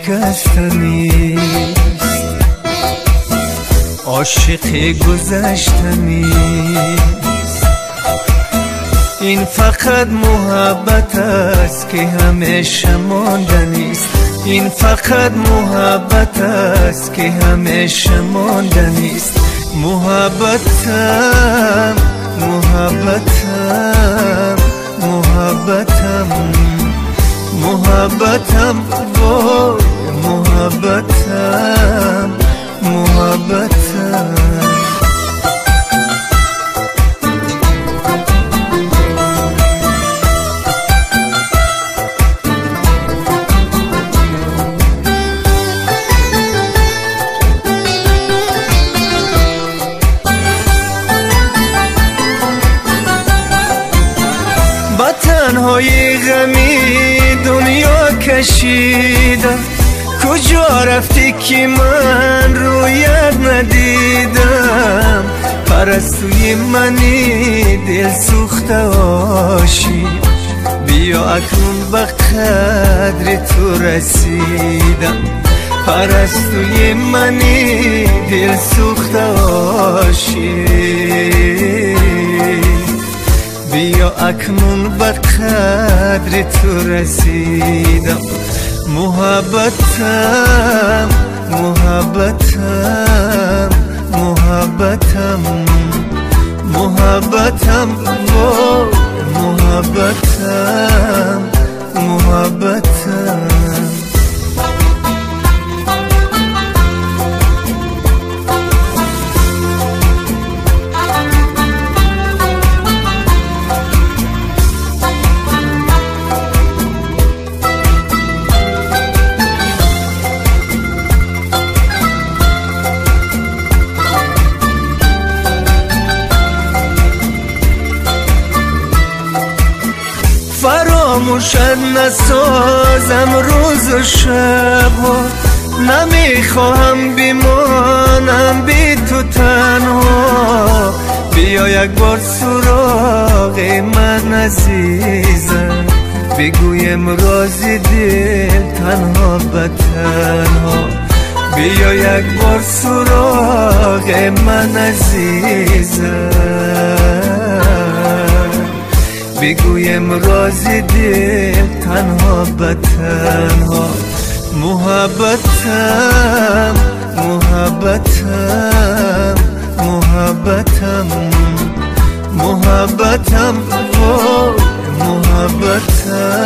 شکستنی، عاشق گذشتنی. این فقط محبت است که همیشه ماندنی است. این فقط محبت است که همیشه ماندنی است. محبتم محبتم محبتم محبتم وای محبتم محبتم. با تنهایی غمی دنیا کشیدم، کجا رفتی که من رویت ندیدم؟ پرستوی منی دل سوخته عاشق، بیا اکنون به قدر تو رسیدم. پرستوی منی دل سوخته عاشق، بیا اکنون به قدر تو رسیدم. محبتم محبتم محبتم محبتم وای محبتم محبتم. فراموشت نسازم روز و شب ها، نمیخواهم بمانم بی تو تنها. بیا یک بار سراغ من عزیزم، بگویم رازی دل تنها به تنها. بیا یک بار سراغ من عزیزم، بگویم رازی دل تنها به تنها. محبتم محبتم محبتم محبتم وای محبتم